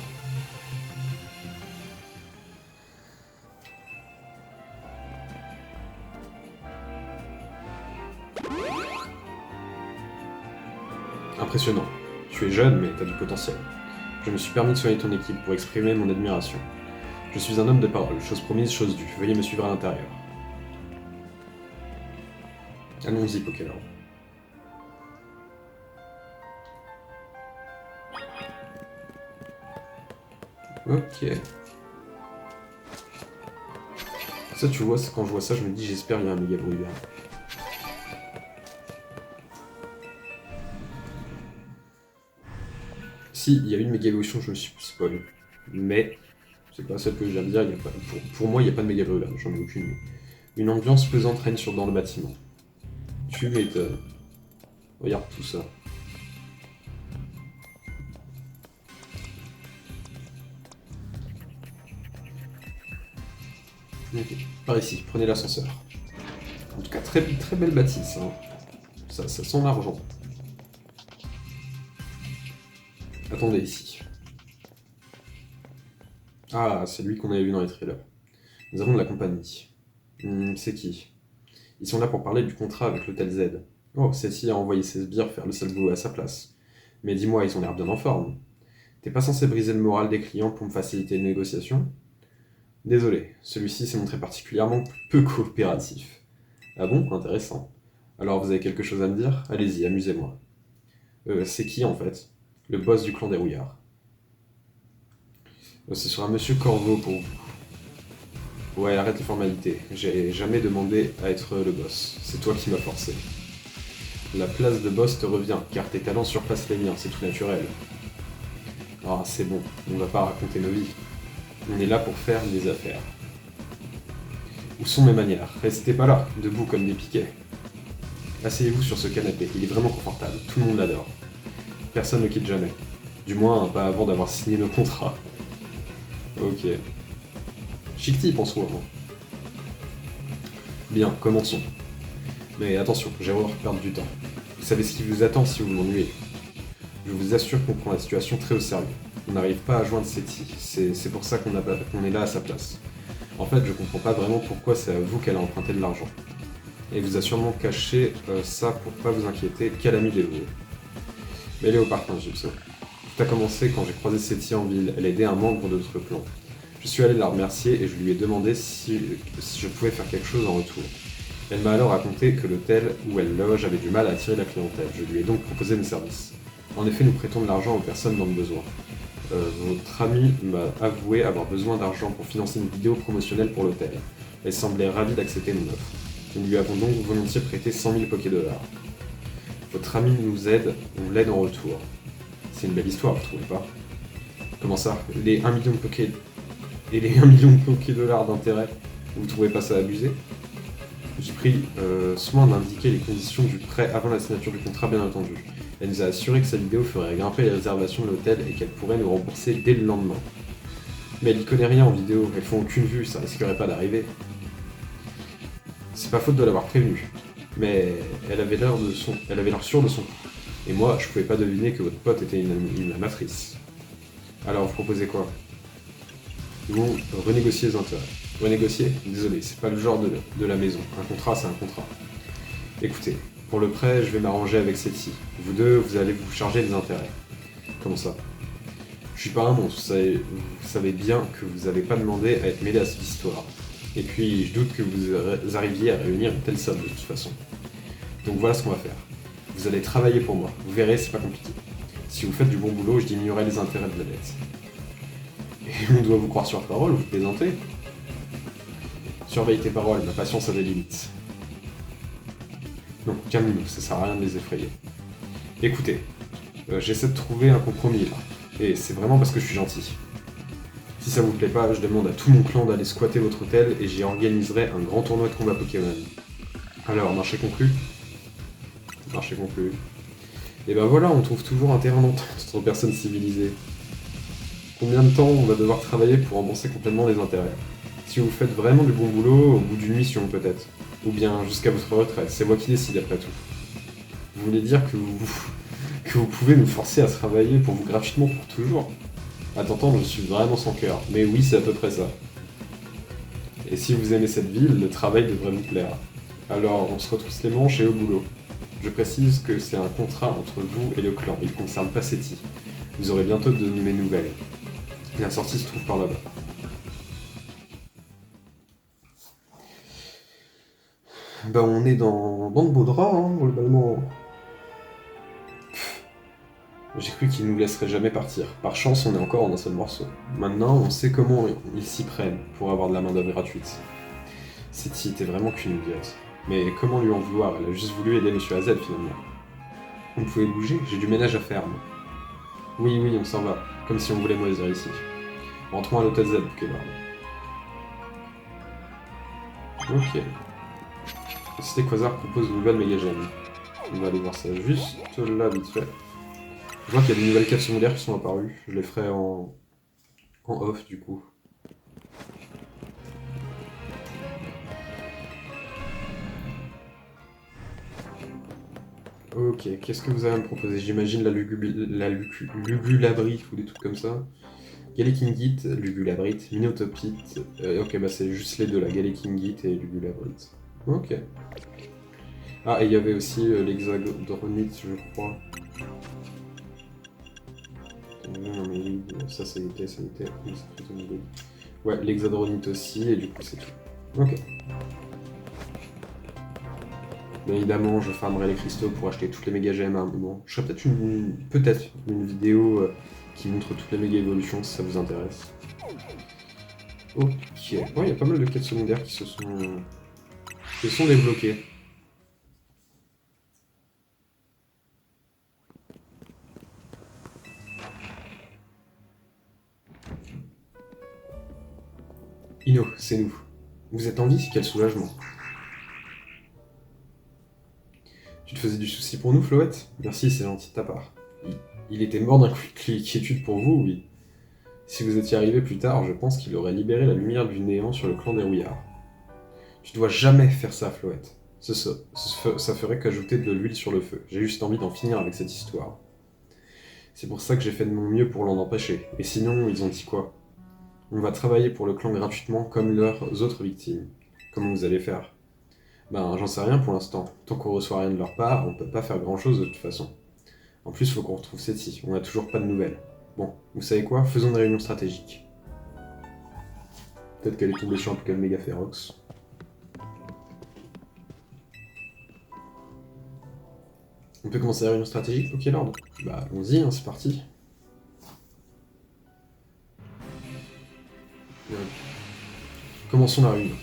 Impressionnant. Tu es jeune, mais t'as du potentiel. Je me suis permis de soigner ton équipe pour exprimer mon admiration. Je suis un homme de parole, chose promise, chose due. Veuillez me suivre à l'intérieur. Allons-y, Pokémon. Ok. Ça, tu vois, quand je vois ça, je me dis, j'espère qu'il y a un méga bruyère. Si, il y a une méga évolution, je me suis spoil. Mais, c'est pas celle que je viens de dire, il y a pas, pour moi, il n'y a pas de méga bruyère, j'en ai aucune. Une ambiance pesante règne dans le bâtiment. Tu m'étonnes. Regarde tout ça. Ok, par ici, prenez l'ascenseur. En tout cas, très, très belle bâtisse. Hein. Ça sent l'argent. Attendez ici. Ah, c'est lui qu'on avait vu dans les trailers. Nous avons de la compagnie. C'est qui? Ils sont là pour parler du contrat avec l'Hôtel Z. Oh, celle-ci a envoyé ses sbires faire le sale boulot à sa place. Mais dis-moi, ils ont l'air bien en forme. T'es pas censé briser le moral des clients pour me faciliter une négociation? Désolé, celui-ci s'est montré particulièrement peu coopératif. Ah bon? Intéressant. Alors vous avez quelque chose à me dire? Allez-y, amusez-moi. C'est qui en fait? Le boss du clan des rouillards. Ce sera Monsieur Corvo pour vous. Ouais, arrête les formalités. J'ai jamais demandé à être le boss. C'est toi qui m'as forcé. La place de boss te revient, car tes talents surpassent les miens, c'est tout naturel. Ah, c'est bon, on va pas raconter nos vies. On est là pour faire des affaires. Où sont mes manières? Restez pas là, debout comme des piquets. Asseyez-vous sur ce canapé, il est vraiment confortable, tout le monde l'adore. Personne ne quitte jamais. Du moins, pas avant d'avoir signé nos contrats. Ok. Chic type en soi. Hein. Bien, commençons. Mais attention, j'ai horreur de perdre du temps. Vous savez ce qui vous attend si vous m'ennuyez. Je vous assure qu'on prend la situation très au sérieux. On n'arrive pas à joindre Seti, c'est pour ça qu'on est là à sa place. En fait, je comprends pas vraiment pourquoi c'est à vous qu'elle a emprunté de l'argent. Et vous a sûrement caché ça pour pas vous inquiéter qu'elle a mis des loyers. Mais Léopard, Gypso. Tout a commencé quand j'ai croisé Seti en ville, elle aidait un membre de notre clan. Je suis allé la remercier et je lui ai demandé si je pouvais faire quelque chose en retour. Elle m'a alors raconté que l'hôtel où elle loge avait du mal à attirer la clientèle. Je lui ai donc proposé mes services. En effet, nous prêtons de l'argent aux personnes dans le besoin. Votre amie m'a avoué avoir besoin d'argent pour financer une vidéo promotionnelle pour l'hôtel. Elle semblait ravie d'accepter mon offre. Nous lui avons donc volontiers prêté 100 000 Poké-Dollars. Votre amie nous aide, on l'aide en retour. C'est une belle histoire, vous trouvez pas? Comment ça? Les 1 million de Poké... Et les 1 million de Poké-Dollars d'intérêt, vous trouvez pas ça abusé? J'ai pris soin d'indiquer les conditions du prêt avant la signature du contrat, bien entendu. Elle nous a assuré que sa vidéo ferait grimper les réservations de l'hôtel et qu'elle pourrait nous rembourser dès le lendemain. Mais elle y connaît rien en vidéo, elles font aucune vue, ça risquerait pas d'arriver. C'est pas faute de l'avoir prévenue, mais elle avait l'air sûre de son coup. Et moi, je pouvais pas deviner que votre pote était une amatrice. Alors, vous proposez quoi? Ils vont renégocier les intérêts. Renégocier? Désolé, c'est pas le genre de la maison. Un contrat, c'est un contrat. Écoutez, pour le prêt, je vais m'arranger avec celle-ci. Vous deux, vous allez vous charger des intérêts. Comment ça? Je suis pas un monstre, vous savez bien que vous avez pas demandé à être mêlé à cette histoire. Et puis, je doute que vous arriviez à réunir une telle somme de toute façon. Donc voilà ce qu'on va faire. Vous allez travailler pour moi. Vous verrez, c'est pas compliqué. Si vous faites du bon boulot, je diminuerai les intérêts de la dette. Et on doit vous croire sur parole, vous plaisantez? Surveille tes paroles, ma patience a des limites. Non, calmez-nous, ça sert à rien de les effrayer. Écoutez, j'essaie de trouver un compromis là, et c'est vraiment parce que je suis gentil. Si ça vous plaît pas, je demande à tout mon clan d'aller squatter votre hôtel et j'y organiserai un grand tournoi de combat Pokémon. Alors, marché conclu? Marché conclu. Et ben voilà, on trouve toujours un terrain d'entente entre personnes civilisées. Combien de temps on va devoir travailler pour rembourser complètement les intérêts? Si vous faites vraiment du bon boulot, au bout d'une mission peut-être. Ou bien jusqu'à votre retraite, c'est moi qui décide après tout. Vous voulez dire que vous pouvez nous forcer à travailler pour vous gratuitement pour toujours? À t'entendre, je suis vraiment sans cœur. Mais oui, c'est à peu près ça. Et si vous aimez cette ville, le travail devrait vous plaire. Alors, on se retrousse les manches et au boulot. Je précise que c'est un contrat entre vous et le clan, il ne concerne pas Seti. Vous aurez bientôt de mes nouvelles. La sortie se trouve par là-bas. Bah on est dans de beaux draps, hein, globalement. J'ai cru qu'ils nous laisseraient jamais partir. Par chance, on est encore en un seul morceau. Maintenant, on sait comment ils s'y prennent pour avoir de la main-d'œuvre gratuite. Ceti était vraiment qu'une idiote. Mais comment lui en vouloir? Elle a juste voulu aider Monsieur Hazel finalement. On pouvait bouger? J'ai du ménage à faire, moi. Oui, oui, on s'en va. Comme si on voulait moisir ici. Rentrons à l'hôtel Z, Pokémon. Ok. La Cité Quasar propose une nouvelle méga gemme. On va aller voir ça juste là, vite fait. Je vois qu'il y a des nouvelles quêtes secondaires qui sont apparues. Je les ferai en off, du coup. Ok, qu'est-ce que vous avez à me proposer? J'imagine la Lugulabri ou des trucs comme ça. Galekingit, Lugulabrit, Minotopite. Ok, bah c'est juste les deux là, Galekingit et Lugulabrit. Ok. Ah, et il y avait aussi l'Hexadronite, je crois. Non, mais oui, ça été. Ouais, l'Hexadronite aussi, et du coup c'est tout. Ok. Bien évidemment, je farmerai les cristaux pour acheter toutes les méga gemmes à un moment. Je ferai peut-être une vidéo qui montre toutes les méga évolutions si ça vous intéresse. Ok. Ouais, il y a pas mal de quêtes secondaires qui se sont débloquées. Ino, c'est nous. Vous êtes en vie? Quel soulagement. Tu te faisais du souci pour nous, Floette? Merci, c'est gentil de ta part. Il était mort d'inquiétude pour vous, oui. Si vous étiez arrivé plus tard, je pense qu'il aurait libéré la lumière du néant sur le clan des Rouillards. Tu dois jamais faire ça, Floette. Ça ferait qu'ajouter de l'huile sur le feu. J'ai juste envie d'en finir avec cette histoire. C'est pour ça que j'ai fait de mon mieux pour l'en empêcher. Et sinon, ils ont dit quoi? On va travailler pour le clan gratuitement comme leurs autres victimes. Comment vous allez faire? Ben, j'en sais rien pour l'instant. Tant qu'on reçoit rien de leur part, on peut pas faire grand chose de toute façon. En plus, faut qu'on retrouve Ceti. On a toujours pas de nouvelles. Bon, vous savez quoi? Faisons une réunion stratégique. Peut-être qu'elle est tombée sur un Pokémon méga férox. On peut commencer la réunion stratégique, ok Lord? Bah allons-y, hein, c'est parti. Commençons la réunion.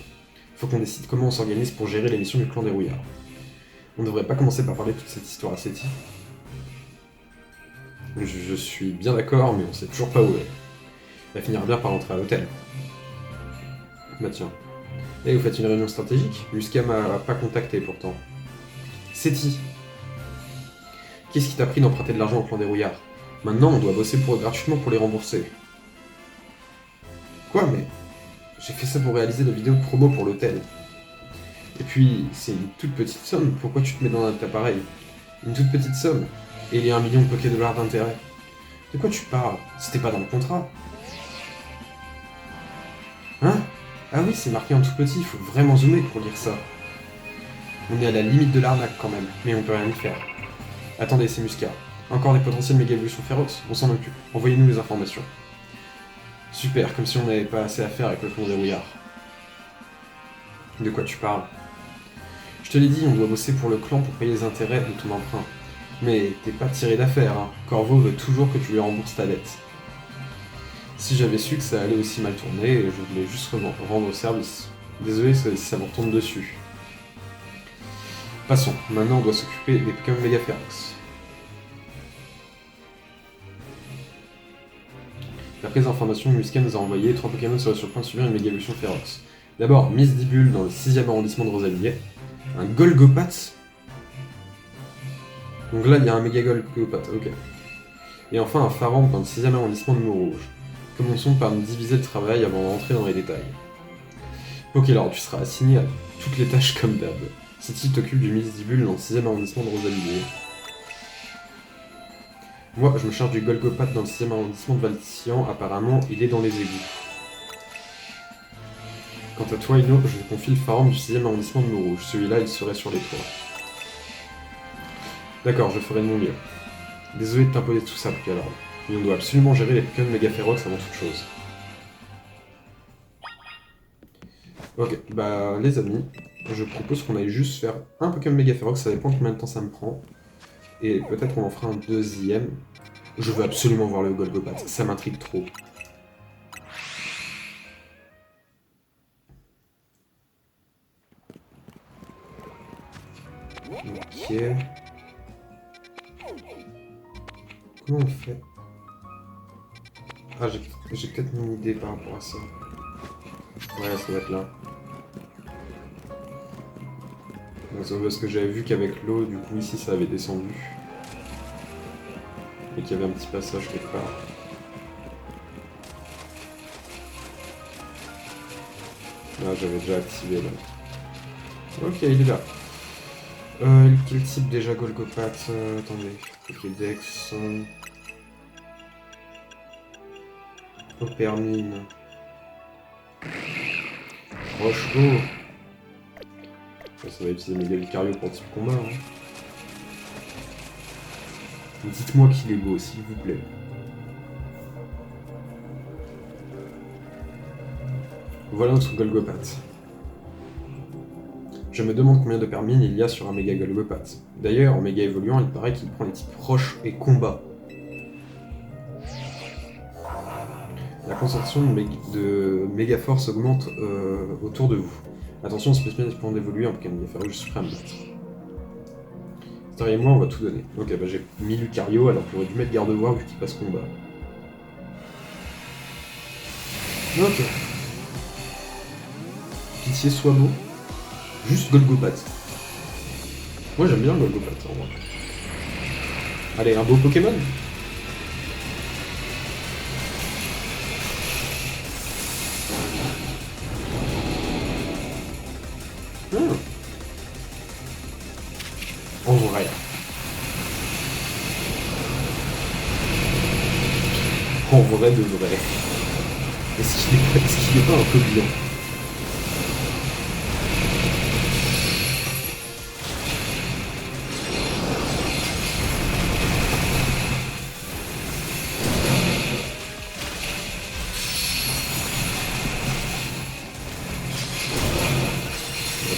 Faut qu'on décide comment on s'organise pour gérer les missions du clan des Rouillards. On devrait pas commencer par parler de toute cette histoire à Ceti. Je suis bien d'accord, mais on sait toujours pas où elle est. Elle finira bien par rentrer à l'hôtel. Bah tiens. Et vous faites une réunion stratégique? Musca m'a pas contacté pourtant. Ceti. Qu'est-ce qui t'a pris d'emprunter de l'argent au clan des Rouillards? Maintenant, on doit bosser gratuitement pour les rembourser. Quoi, mais... J'ai fait ça pour réaliser la vidéo de promo pour l'hôtel. Et puis, c'est une toute petite somme, pourquoi tu te mets dans un appareil? Une toute petite somme. Et il y a 1 million de Poké-Dollars d'intérêt. De quoi tu parles? C'était pas dans le contrat. Hein? Ah oui, c'est marqué en tout petit, il faut vraiment zoomer pour lire ça. On est à la limite de l'arnaque quand même, mais on peut rien y faire. Attendez, c'est Musca. Encore des potentiels méga évolutions féroces? On s'en occupe. Envoyez-nous les informations. Super, comme si on n'avait pas assez à faire avec le clan des Rouillards. De quoi tu parles? Je te l'ai dit, on doit bosser pour le clan pour payer les intérêts de ton emprunt. Mais t'es pas tiré d'affaire, hein. Corvo veut toujours que tu lui rembourses ta dette. Si j'avais su que ça allait aussi mal tourner, je voulais juste rendre service. Désolé si ça vous retombe dessus. Passons, maintenant on doit s'occuper des Pokémon méga férox. D'après les informations, Musca nous a envoyé 3 Pokémon seraient sur le point de subir une méga évolution férox. D'abord, Miss Dibule dans le 6ème arrondissement de Rosalillet, un Golgopat. Donc là, il y a un méga Golgopat, ok. Et enfin, un Faramp dans le 6ème arrondissement de Montrouge. Commençons par nous diviser le travail avant d'entrer dans les détails. Ok, alors tu seras assigné à toutes les tâches comme d'hab. Ceti t'occupe du Miss Dibule dans le 6ème arrondissement de Rosalillet. Moi, je me charge du Golgopat dans le 6ème arrondissement de Valtian, apparemment, il est dans les égouts. Quant à toi, Ino, je te confie le Faramp du 6ème arrondissement de Montrouge. Celui-là, il serait sur les toits. D'accord, je ferai de mon mieux. Désolé de t'imposer tout ça, Pokémon. Mais on doit absolument gérer les Pokémon méga férox avant toute chose. Ok, bah les amis, je propose qu'on aille juste faire un Pokémon méga férox, ça dépend de combien de temps ça me prend. Et peut-être qu'on en fera un deuxième. Je veux absolument voir le Golgopat, ça m'intrigue trop. Ok. Comment on fait? Ah, j'ai peut-être une idée par rapport à ça. Ouais, ça doit être là. Donc, c'est parce que j'avais vu qu'avec l'eau, du coup, ici, ça avait descendu. Et qu'il y avait un petit passage quelque part. Là, j'avais déjà activé, là. Ok, il est là. Quel type déjà Golgopath? Attendez. Pokédex. Opermine. Roche d'eau. Ça va utiliser Méga Lucario pour type combat. Hein. Dites-moi qu'il est beau, s'il vous plaît. Voilà notre Golgopath. Je me demande combien de permines il y a sur un méga Golgopath. D'ailleurs, en méga évoluant, il paraît qu'il prend les types roche et combat. La concentration de méga force augmente autour de vous. Attention, ce spécimen est d'évoluer en Pokémon Méga suprême. Star et moi, on va tout donner. Ok, bah j'ai mis Lucario, alors j'aurais dû mettre garde-voir vu qu'il passe combat. Ok. Pitié, soit beau. Juste Golgopath. Moi j'aime bien le Golgopath en vrai. Allez, un beau Pokémon. En vrai. En vrai de vrai. Est-ce qu'il est pas un peu blanc?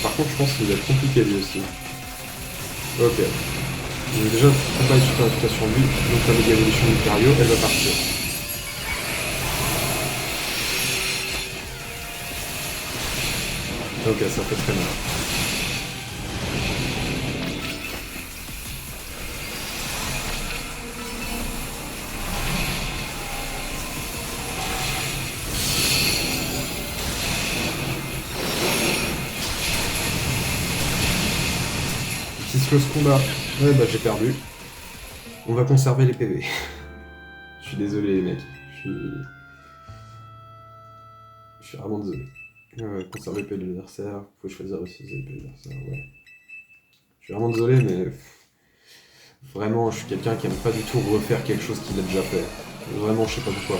Par contre, je pense qu'il va être compliqué lui aussi. Ok. Donc déjà, on va super efficace sur lui. Donc la méga évolution de Lucario, elle va partir. Ok, ça fait très mal. Ce combat, ouais bah j'ai perdu. On va conserver les PV. Je suis désolé les mecs. Je suis vraiment désolé. Conserver le PV de l'adversaire, faut choisir aussi le PV de l'adversaire, ouais. Je suis vraiment désolé mais vraiment je suis quelqu'un qui aime pas du tout refaire quelque chose qu'il a déjà fait. Vraiment je sais pas pourquoi.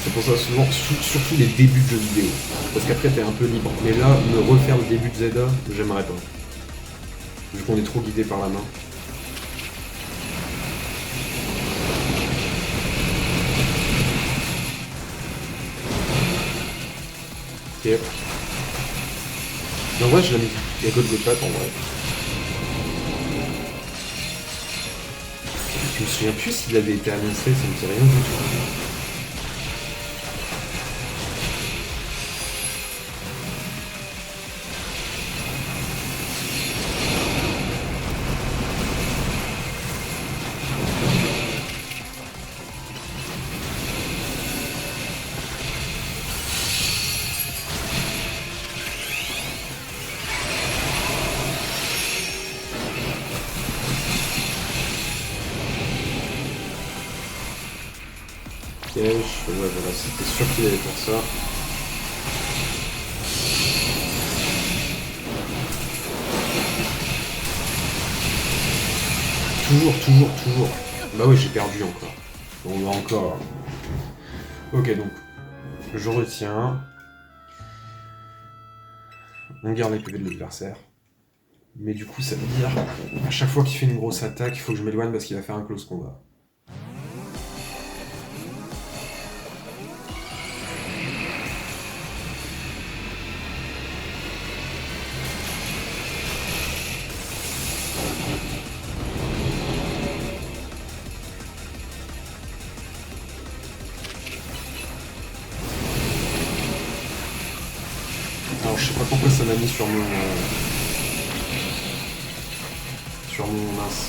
C'est pour ça souvent, surtout les débuts de jeux vidéo. Parce qu'après t'es un peu libre. Mais là, me refaire le début de Zelda, j'aimerais pas. Vu qu'on est trop guidé par la main. Ok. Mais en vrai, je l'ai mis. Il y a Golgopath en vrai. Je me souviens plus s'il avait été annoncé, ça me dit rien du tout. Ouais, voilà, c'était sûr qu'il allait faire ça. Toujours. Bah oui, j'ai perdu encore. On va encore. Ok, donc, je retiens. On garde les PV de l'adversaire. Mais du coup, ça veut dire, à chaque fois qu'il fait une grosse attaque, il faut que je m'éloigne parce qu'il va faire un close combat. pas pourquoi ça m'a mis sur mon... sur mon mince.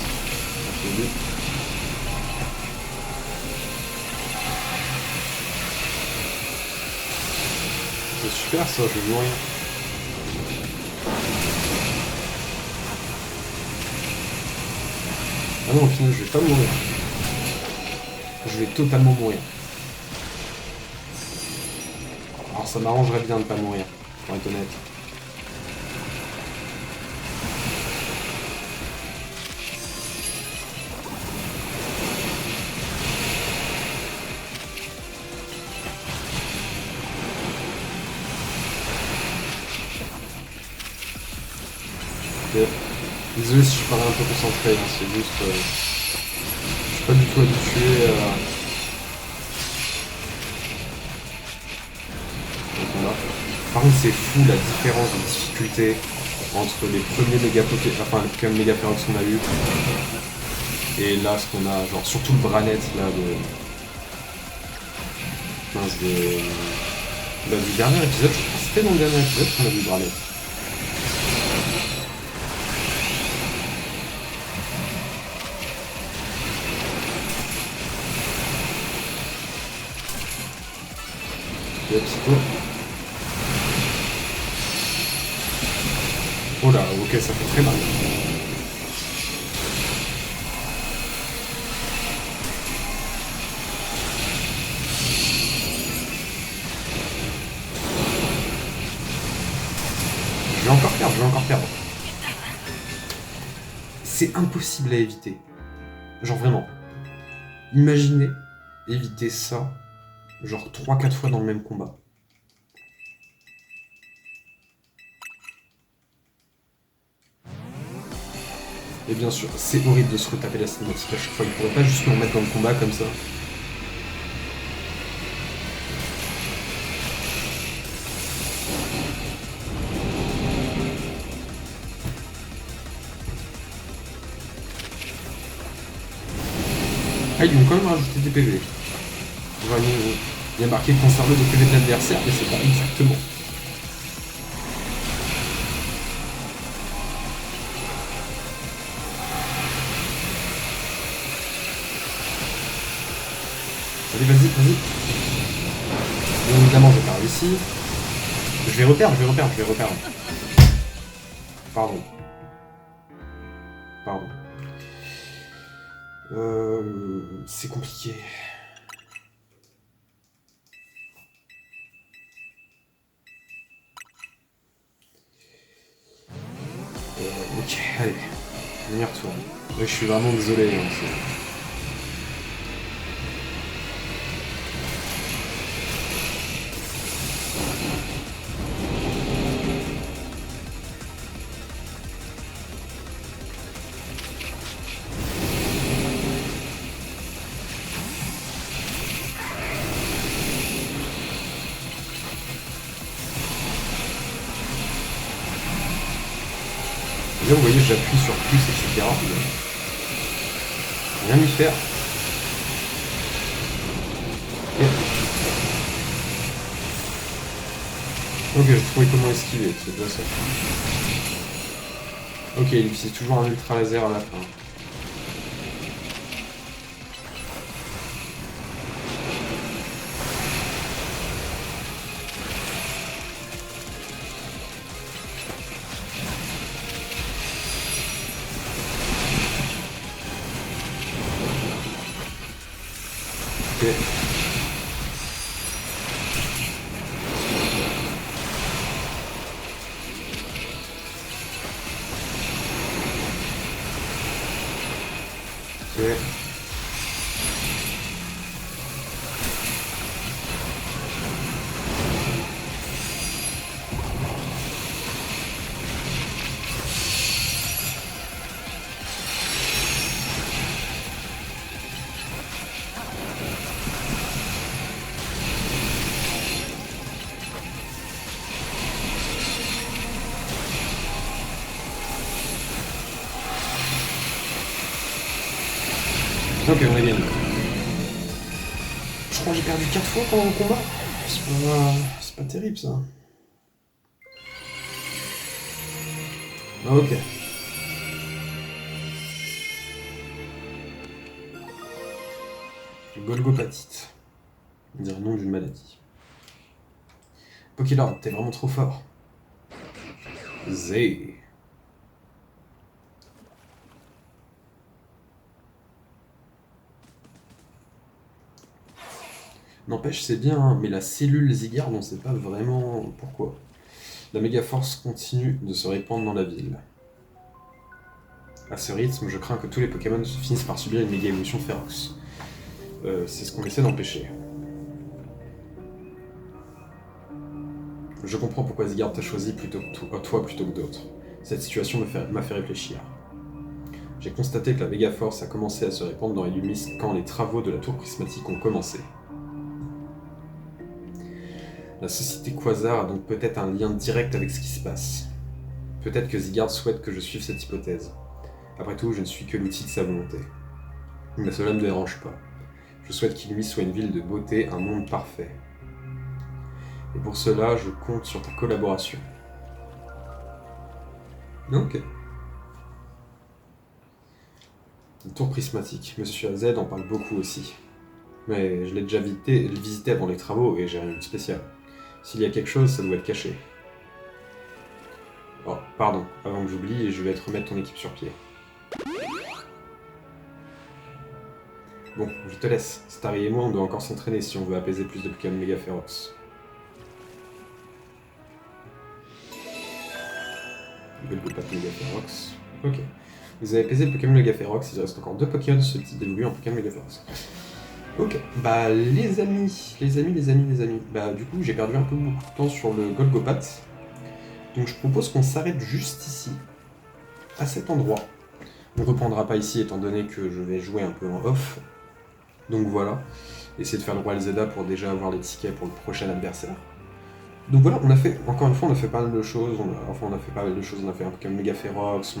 C'est super ça, je vais mourir. Ah non, au final, je vais pas mourir. Je vais totalement mourir. Alors ça m'arrangerait bien de pas mourir, pour être honnête. Désolé si je parais un peu concentré, hein, c'est juste... je suis pas du tout habitué au combat. Par contre c'est fou la différence de difficulté entre les premiers méga enfin les Pokémon méga férox qu'on a eu et là ce qu'on a, genre surtout le Branet là de... Mince, bah, du dernier épisode, je crois que c'était dans le dernier épisode qu'on a vu le Branet. Oh là, ok, ça fait très mal. Je vais encore perdre, je vais encore perdre. C'est impossible à éviter. Genre vraiment. Imaginez éviter ça, genre 3-4 fois dans le même combat. Et bien sûr, c'est horrible de se retaper la cinématique à chaque fois. Il pourrait pas juste me remettre dans le combat comme ça. Ah, ils lui ont quand même rajouté des PV. Vraiment, il y a marqué conserver les PV de l'adversaire, mais c'est pas exactement. Allez, vas-y, vas-y. Bien évidemment, je vais pas réussi. Je vais reperdre. Pardon. C'est compliqué. Ok, allez. On y retourne. Ouais, je suis vraiment désolé. Hein, là, vous voyez, j'appuie sur plus, etc. Rien y faire. Et... ok, j'ai trouvé comment esquiver, c'est déjà ça. Ok, il utilise toujours un ultra laser à la fin. Ok. Ok. Ok, on a gagné. Je crois que j'ai perdu 4 fois pendant le combat. C'est pas terrible ça. Ok. Golgopatite. On dirait le nom d'une maladie. Pokélord, t'es vraiment trop fort. Zé. N'empêche, c'est bien, hein, mais la cellule Zygarde, on sait pas vraiment pourquoi. La méga force continue de se répandre dans la ville. À ce rythme, je crains que tous les Pokémon finissent par subir une méga évolution féroce. C'est ce qu'on essaie d'empêcher. Je comprends pourquoi Zygarde t'a choisi toi plutôt que d'autres. Cette situation m'a fait réfléchir. J'ai constaté que la méga force a commencé à se répandre dans Illumis quand les travaux de la tour prismatique ont commencé. La société Quasar a donc peut-être un lien direct avec ce qui se passe. Peut-être que Zygarde souhaite que je suive cette hypothèse. Après tout, je ne suis que l'outil de sa volonté. Mais cela ne me dérange pas. Je souhaite qu'Illumis soit une ville de beauté, un monde parfait. Et pour cela, je compte sur ta collaboration. Ok. Le tour prismatique. Monsieur AZ en parle beaucoup aussi. Mais je l'ai déjà visité avant les travaux et j'ai rien de spécial. S'il y a quelque chose, ça doit être caché. Oh, pardon, avant que j'oublie, je vais te remettre ton équipe sur pied. Bon, je te laisse. Starry et moi, on doit encore s'entraîner si on veut apaiser plus de Pokémon méga féroces. Golgopat méga férox. Ok. Vous avez apaisé le Pokémon méga férox, il reste encore 2 Pokémon susceptibles d'évoluer en Pokémon méga férox. Ok, bah les amis, bah du coup j'ai perdu un peu beaucoup de temps sur le Golgopat. Donc je propose qu'on s'arrête juste ici, à cet endroit. On ne reprendra pas ici étant donné que je vais jouer un peu en off. Donc voilà, essayer de faire le Royal Zelda pour déjà avoir les tickets pour le prochain adversaire. Donc voilà, on a fait, encore une fois, on a fait pas mal de choses, on a fait un Pokémon méga férox,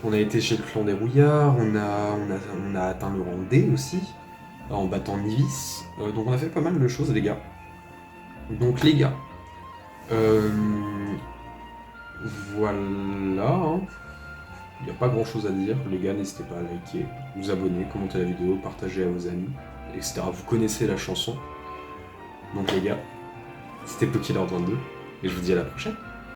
on a été chez le clan des rouillards, on a atteint le rang D aussi, en battant Nivis, donc on a fait pas mal de choses les gars. Donc les gars, voilà, hein. Il n'y a pas grand chose à dire, les gars, n'hésitez pas à liker, vous abonner, commenter la vidéo, partager à vos amis, etc. Vous connaissez la chanson. Donc les gars, c'était Pokélord 22, et je vous dis à la prochaine.